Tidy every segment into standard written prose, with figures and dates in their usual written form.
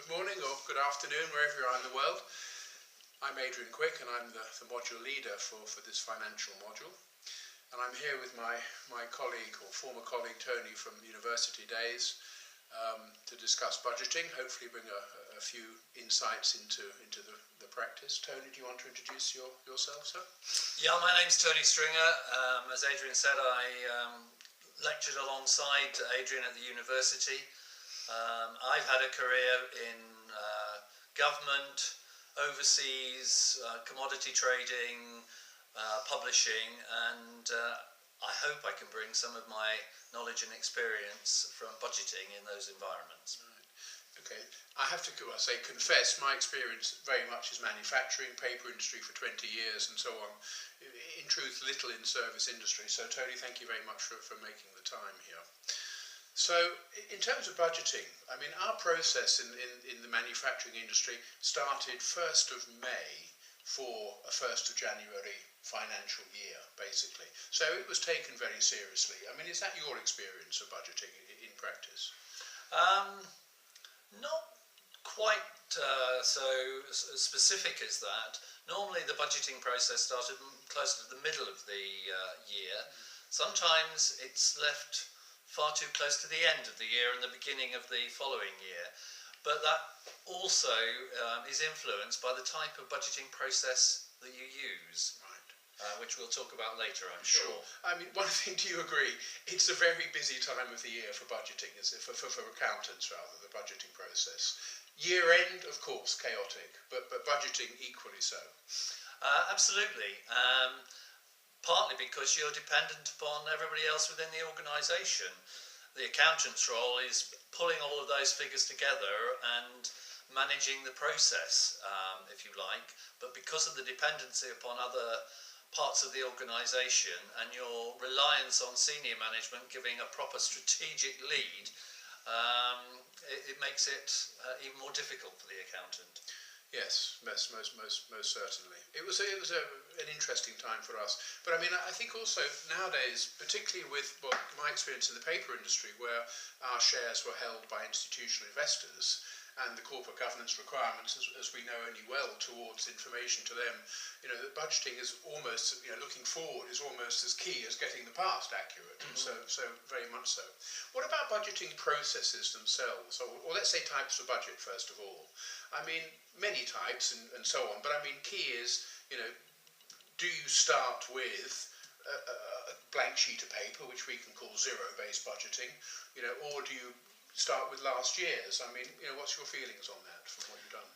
good morning or good afternoon, wherever you are in the world. I'm Adrian Quick and I'm the module leader for this financial module. And I'm here with my colleague or former colleague Tony from the university days to discuss budgeting, hopefully bring a few insights into the practice. Tony, do you want to introduce yourself, sir? Yeah, my name's Tony Stringer. As Adrian said, I lectured alongside Adrian at the university. I've had a career in government, overseas, commodity trading, publishing, and I hope I can bring some of my knowledge and experience from budgeting in those environments. Right. Okay, I have to confess, my experience very much is manufacturing, paper industry for 20 years and so on. In truth, little in service industry. So Tony, thank you very much for making the time here. So in terms of budgeting, I mean, our process in the manufacturing industry started 1st of May for a 1st of January financial year, basically. So it was taken very seriously. I mean, is that your experience of budgeting in practice? Not quite so specific as that. Normally the budgeting process started close to the middle of the year. Sometimes it's left far too close to the end of the year and the beginning of the following year. But that also is influenced by the type of budgeting process that you use. Right. Which we'll talk about later, I'm sure. I mean, one thing, do you agree? It's a very busy time of the year for budgeting, is it? For accountants, rather, the budgeting process. Year end, of course, chaotic, but budgeting equally so. Absolutely. Partly because you're dependent upon everybody else within the organisation. The accountant's role is pulling all of those figures together and managing the process, if you like. But because of the dependency upon other parts of the organisation and your reliance on senior management giving a proper strategic lead, it makes it even more difficult for the accountant. Yes, most certainly. It was an interesting time for us. But I mean, I think also nowadays, particularly with my experience in the paper industry, where our shares were held by institutional investors, and the corporate governance requirements, as we know only well, towards information to them, you know, that budgeting is almost, you know, looking forward is almost as key as getting the past accurate. Mm-hmm. So very much so. What about budgeting processes themselves, or let's say types of budget first of all? I mean, many types and so on, but I mean, key is, you know, do you start with a blank sheet of paper, which we can call zero-based budgeting, you know, or do you start with last year's? I mean, you know, what's your feelings on that from what you've done?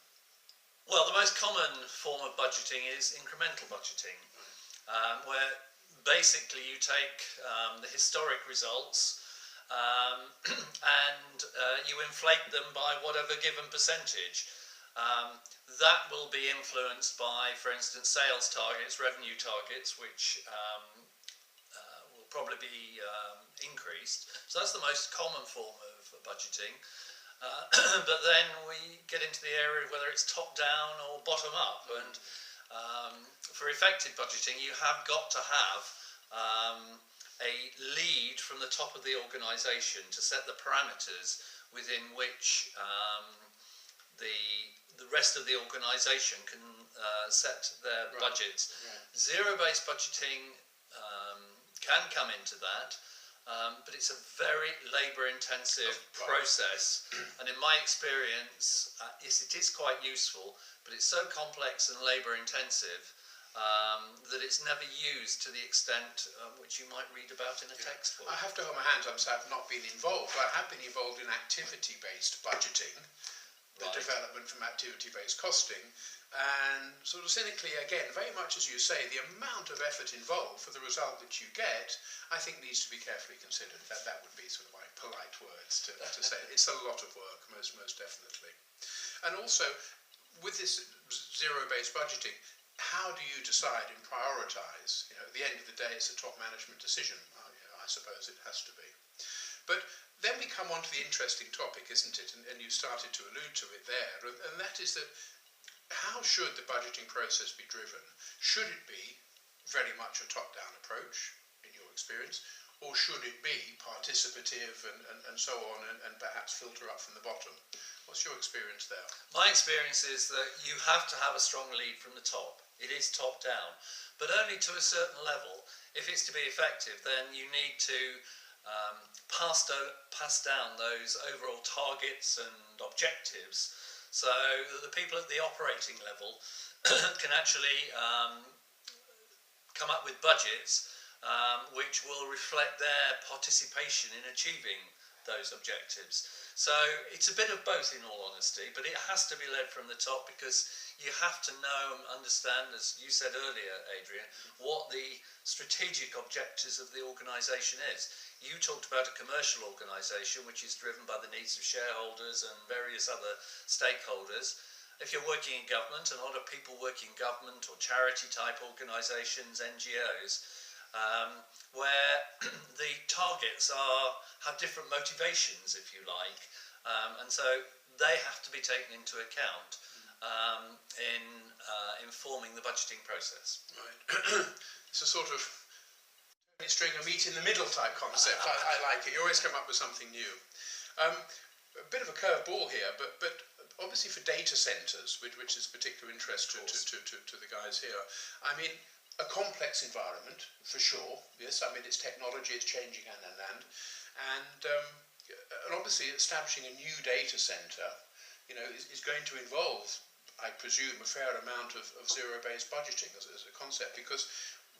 Well, the most common form of budgeting is incremental budgeting, where basically you take the historic results and you inflate them by whatever given percentage. That will be influenced by, for instance, sales targets, revenue targets, which will probably be increased. So that's the most common form of budgeting. But then we get into the area of whether it's top down or bottom up. And for effective budgeting, you have got to have a lead from the top of the organisation to set the parameters within which the rest of the organisation can set their budgets. Right. Zero-based budgeting can come into that, but it's a very labour-intensive process. And in my experience, yes, it is quite useful, but it's so complex and labour-intensive that it's never used to the extent which you might read about in a textbook. I have to hold my hands up, so I've not been involved, but I have been involved in activity-based budgeting. The development from activity-based costing, and sort of cynically, again, very much as you say, the amount of effort involved for the result that you get, I think needs to be carefully considered. That would be sort of my polite words to say. It's a lot of work, most definitely. And also, with this zero-based budgeting, how do you decide and prioritise? You know, at the end of the day, it's a top management decision. I suppose it has to be. But then we come on to the interesting topic, isn't it? And you started to allude to it there, and that is that how should the budgeting process be driven? Should it be very much a top-down approach, in your experience, or should it be participative and so on, and perhaps filter up from the bottom? What's your experience there? My experience is that you have to have a strong lead from the top. It is top down, but only to a certain level. If it's to be effective, then you need to pass down those overall targets and objectives, so that the people at the operating level can actually come up with budgets which will reflect their participation in achieving those objectives. So it's a bit of both, in all honesty, but it has to be led from the top, because you have to know and understand, as you said earlier, Adrian, what the strategic objectives of the organisation is. You talked about a commercial organisation which is driven by the needs of shareholders and various other stakeholders. If you're working in government, and a lot of people work in government or charity type organisations, NGOs, where the targets have different motivations, if you like, and so they have to be taken into account in informing the budgeting process. Right. It's a sort of string a meet in the middle type concept. I like it. You always come up with something new. A bit of a curveball here, but obviously for data centres, which is of particular interest to the guys here, I mean, a complex environment, for sure. Yes, I mean, it's technology, it's changing hand in hand. And obviously establishing a new data centre, you know, is going to involve, I presume, a fair amount of zero-based budgeting as a concept, because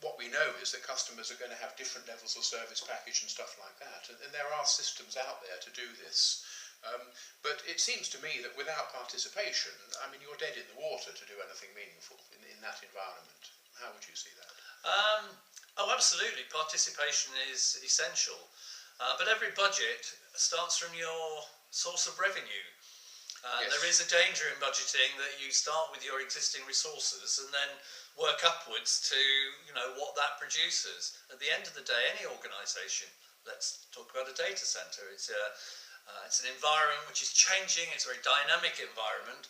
what we know is that customers are going to have different levels of service package and stuff like that. And there are systems out there to do this. But it seems to me that without participation, I mean, you're dead in the water to do anything meaningful in that environment. How would you see that? Oh, absolutely. Participation is essential. But every budget starts from your source of revenue. Yes. There is a danger in budgeting that you start with your existing resources and then work upwards to, you know, what that produces. At the end of the day, any organisation, let's talk about a data centre, it's an environment which is changing, it's a very dynamic environment.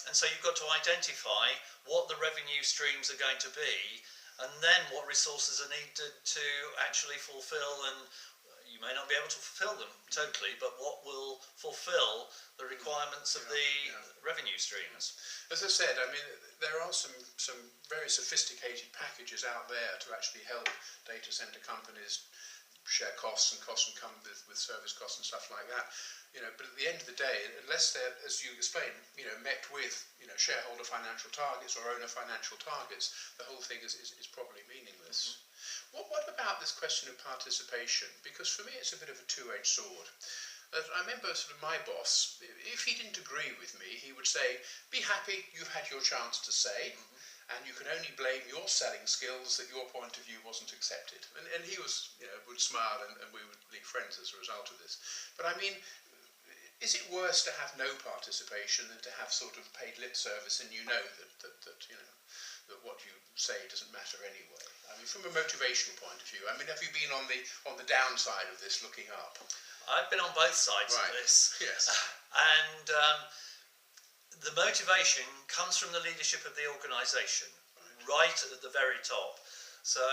And so you've got to identify what the revenue streams are going to be, and then what resources are needed to actually fulfil, and you may not be able to fulfil them totally, but what will fulfil the requirements of the revenue streams. As I said, I mean, there are some very sophisticated packages out there to actually help data center companies share costs and come with service costs and stuff like that. You know, but at the end of the day, unless they're, as you explained, you know, met with, you know, shareholder financial targets or owner financial targets, the whole thing is probably meaningless. Mm-hmm. What about this question of participation? Because for me, it's a bit of a two-edged sword. I remember sort of my boss, if he didn't agree with me, he would say, "Be happy, you've had your chance to say." Mm-hmm. And you can only blame your selling skills that your point of view wasn't accepted. And he was, you know, would smile, and we would leave friends as a result of this. But I mean, is it worse to have no participation than to have sort of paid lip service, and you know that you know that what you say doesn't matter anyway? I mean, from a motivational point of view, I mean, have you been on the downside of this, looking up? I've been on both sides of this. Yes. And the motivation comes from the leadership of the organisation, right at the very top. So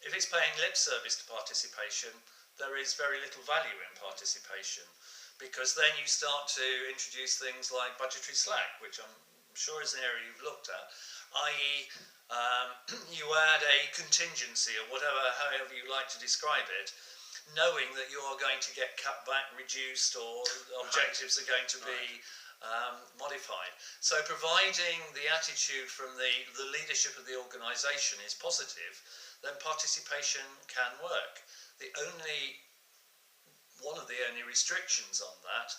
if it's paying lip service to participation, there is very little value in participation, because then you start to introduce things like budgetary slack, which I'm sure is an area you've looked at, i.e. You add a contingency, or however you like to describe it, knowing that you are going to get cut back, reduced, or objectives are going to be modified. So providing the attitude from the leadership of the organisation is positive, then participation can work. One of the only restrictions on that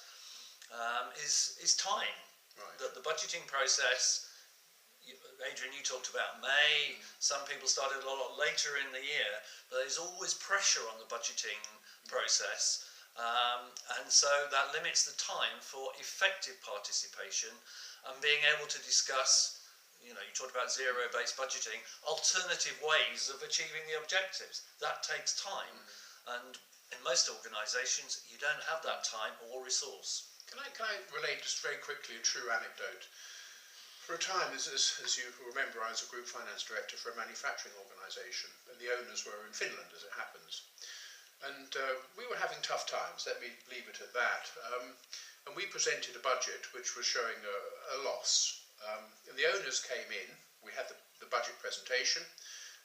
is time. Right. That the budgeting process, Adrian, you talked about May, some people started a lot later in the year, but there's always pressure on the budgeting process. And so that limits the time for effective participation and being able to discuss, you know, you talked about zero-based budgeting, alternative ways of achieving the objectives. That takes time. And in most organisations, you don't have that time or resource. Can I relate just very quickly a true anecdote? For a time, as you remember, I was a group finance director for a manufacturing organisation, and the owners were in Finland, as it happens. And we were having tough times, let me leave it at that. And we presented a budget which was showing a loss. And the owners came in, we had the budget presentation,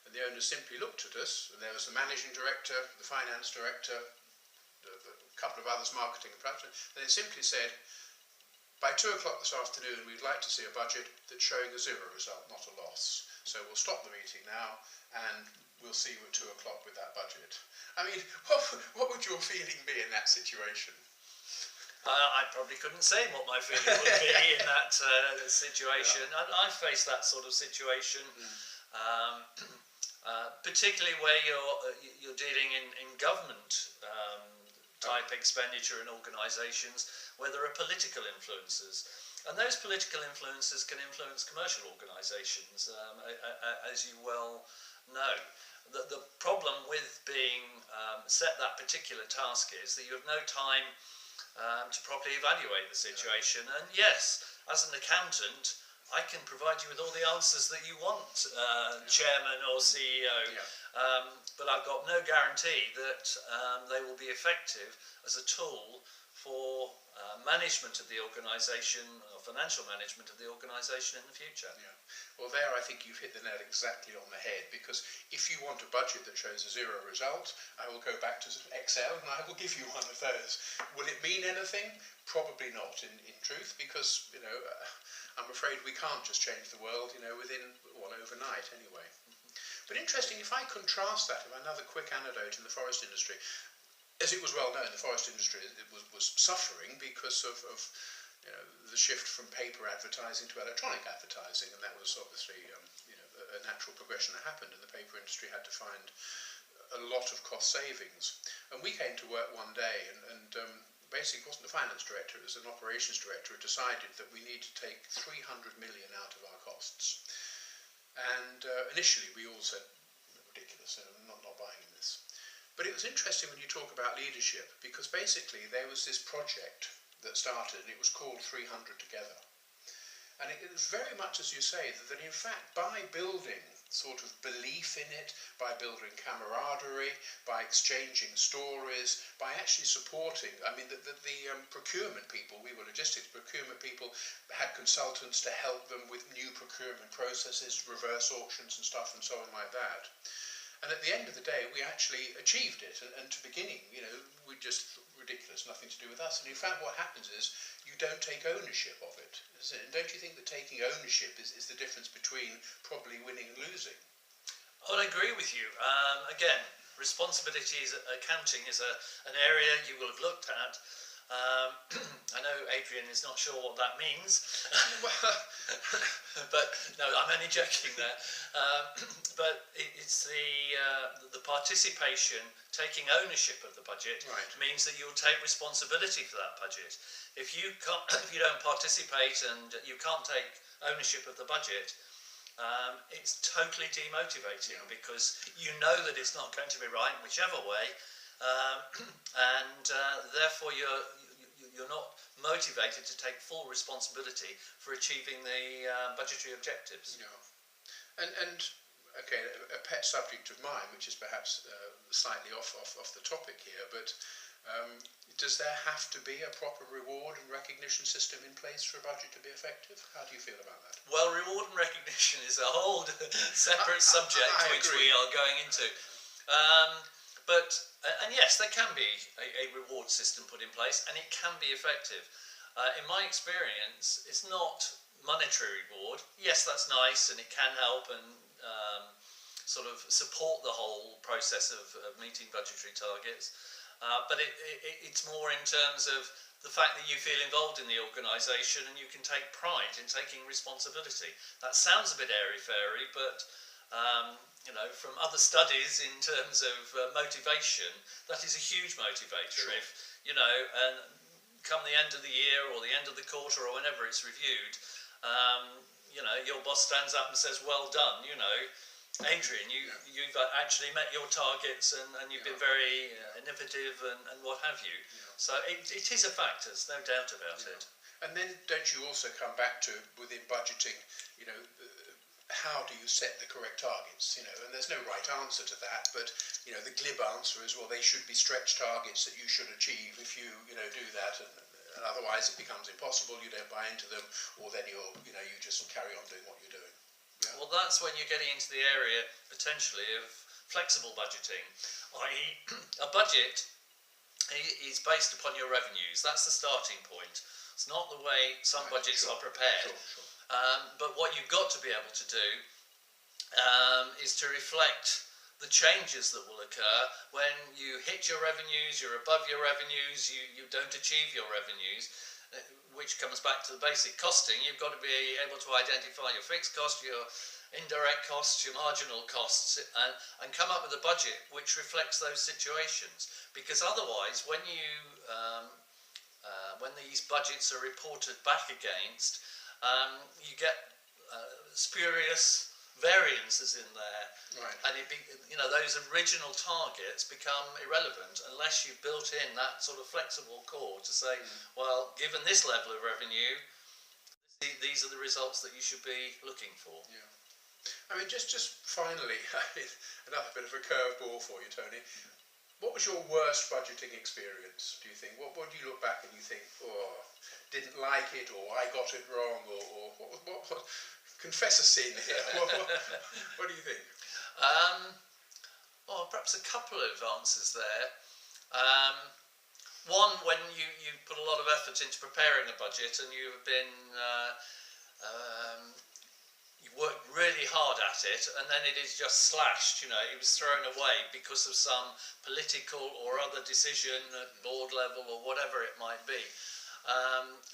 and the owners simply looked at us, and there was the managing director, the finance director, a couple of others, marketing and production, and they simply said, by 2 o'clock this afternoon, we'd like to see a budget that's showing a zero result, not a loss. So we'll stop the meeting now, and we'll see you at 2 o'clock with that budget. I mean, what would your feeling be in that situation? I probably couldn't say what my feeling would be in that situation. Yeah. I face that sort of situation, particularly where you're dealing in government type expenditure in organisations where there are political influences. And those political influences can influence commercial organisations, as you well know. The problem with being set that particular task is that you have no time to properly evaluate the situation. And yes, as an accountant, I can provide you with all the answers that you want, chairman or CEO, but I've got no guarantee that they will be effective as a tool for management of the organisation, or financial management of the organisation in the future. Yeah. Well, there I think you've hit the nail exactly on the head, because if you want a budget that shows a zero result, I will go back to Excel and I will give you one of those. Will it mean anything? Probably not, in truth, because, you know, I'm afraid we can't just change the world, you know, within, well, overnight anyway. But interesting, if I contrast that with another quick anecdote in the forest industry, as it was well known, the forest industry was suffering because of you know, the shift from paper advertising to electronic advertising, and that was obviously you know, a natural progression that happened, and the paper industry had to find a lot of cost savings. And we came to work one day, and basically it wasn't the finance director, it was an operations director who decided that we need to take 300 million out of our costs. And initially we all said, ridiculous, I'm not buying in this. But it was interesting when you talk about leadership, because basically there was this project that started, and it was called 300 Together. And it was very much as you say, that in fact by building sort of belief in it, by building camaraderie, by exchanging stories, by actually supporting, I mean the procurement people, we were logistics procurement people, had consultants to help them with new procurement processes, reverse auctions and stuff and so on like that. And at the end of the day, we actually achieved it. And to beginning, you know, we just ridiculous, nothing to do with us. And in fact, what happens is you don't take ownership of it. And don't you think that taking ownership is the difference between probably winning and losing? Well, I agree with you. Again, responsibilities accounting is an area you will have looked at. I know Adrian is not sure what that means, but no, I'm only joking there. But it's the participation, taking ownership of the budget, right, means that you'll take responsibility for that budget. If you don't participate and you can't take ownership of the budget, it's totally demotivating, because you know that it's not going to be right whichever way. And therefore you're not motivated to take full responsibility for achieving the budgetary objectives. Yeah. And okay, a pet subject of mine, which is perhaps slightly off the topic here, but does there have to be a proper reward and recognition system in place for a budget to be effective? How do you feel about that? Well, reward and recognition is a whole separate subject which we are going into. And yes, there can be a reward system put in place, and it can be effective. In my experience, it's not monetary reward. Yes, that's nice, and it can help and sort of support the whole process of meeting budgetary targets. But it's more in terms of the fact that you feel involved in the organisation and you can take pride in taking responsibility. That sounds a bit airy-fairy, but you know, from other studies in terms of motivation, that is a huge motivator. Sure. If, you know, and come the end of the year or the end of the quarter or whenever it's reviewed, you know, your boss stands up and says, well done, you know, Adrian, you've actually met your targets and you've been very innovative and what have you. Yeah. So it is a factor, there's no doubt about it. And then don't you also come back to, within budgeting, you know, how do you set the correct targets, you know, and there's no right answer to that, but, you know, the glib answer is, well, they should be stretch targets that you should achieve if you, you know, do that, and otherwise it becomes impossible, you don't buy into them, or then you'll, you know, you just carry on doing what you're doing. Yeah. Well, that's when you're getting into the area, potentially, of flexible budgeting, i.e. a budget is based upon your revenues. That's the starting point. It's not the way some budgets are prepared. Sure. But what you've got to be able to do is to reflect the changes that will occur when you hit your revenues, you're above your revenues, you don't achieve your revenues, which comes back to the basic costing. You've got to be able to identify your fixed cost, your indirect costs, your marginal costs, and come up with a budget which reflects those situations. Because otherwise, when these budgets are reported back against, you get spurious variances in there, Right. and those original targets become irrelevant unless you've built in that sort of flexible core to say, well, given this level of revenue, these are the results that you should be looking for. Yeah. I mean, just finally, another bit of a curveball for you, Tony. What was your worst budgeting experience, do you think? What do you look back and you think, oh, didn't like it, or I got it wrong, or what confess a sin here. What do you think? Well, perhaps a couple of answers there. One, when you put a lot of effort into preparing a budget and you've been you worked really hard at it, and then it is just slashed, it was thrown away because of some political or other decision at board level or whatever it might be.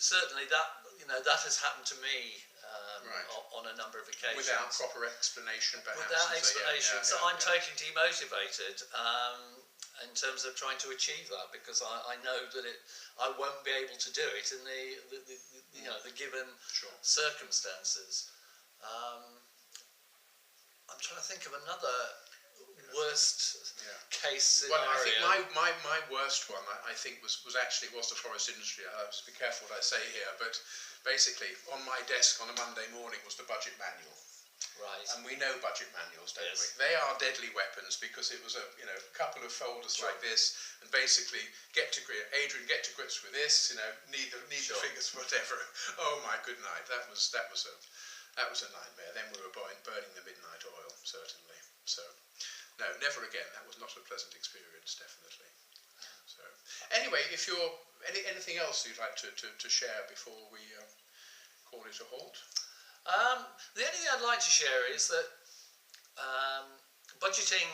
Certainly that has happened to me Right. on a number of occasions. Without proper explanation, perhaps. Without explanation. So I'm yeah. totally demotivated in terms of trying to achieve that, because I know that I won't be able to do it in the given Sure. circumstances. I'm trying to think of another worst case scenario. Well, I think my worst one, I think, was the forest industry. I have to be careful what I say here, but basically, on my desk on a Monday morning was the budget manual. Right. And we know budget manuals, don't Yes. we? They are deadly weapons, because it was a couple of folders like this, and basically Adrian, get to grips with this. Need the figures, whatever. Oh my good night, that was a nightmare. Then we were burning the midnight oil, certainly. So no, never again. That was not a pleasant experience, definitely. So anyway, if you're anything else you'd like to share before we call it a halt? The only thing I'd like to share is that budgeting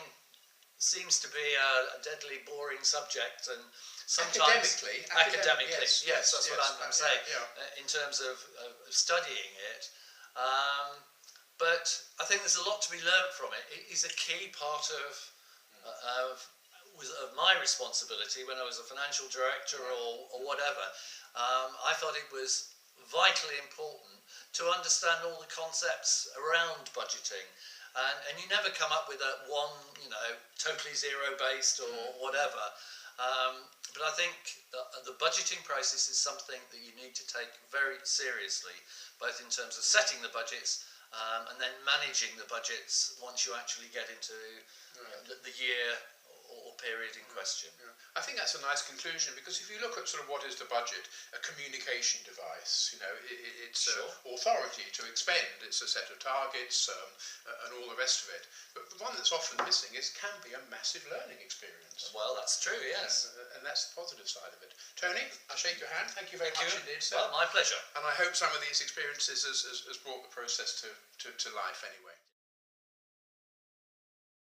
seems to be a deadly boring subject, and sometimes academically, yes, that's what I'm saying. Yeah. In terms of studying it, but I think there's a lot to be learnt from it. It is a key part of my responsibility when I was a financial director or whatever. I thought it was vitally important to understand all the concepts around budgeting, and you never come up with a one, totally zero based or whatever. But I think the budgeting process is something that you need to take very seriously, both in terms of setting the budgets and then managing the budgets once you actually get into the year or period in question. Yeah. I think that's a nice conclusion, because if you look at sort of what is the budget, a communication device, it's authority to expend, it's a set of targets and all the rest of it. But the one that's often missing can be a massive learning experience. Well, that's true, yes. And that's the positive side of it. Tony, I'll shake your hand. Thank you very much indeed, sir. Well, my pleasure. And I hope some of these experiences has brought the process to life anyway.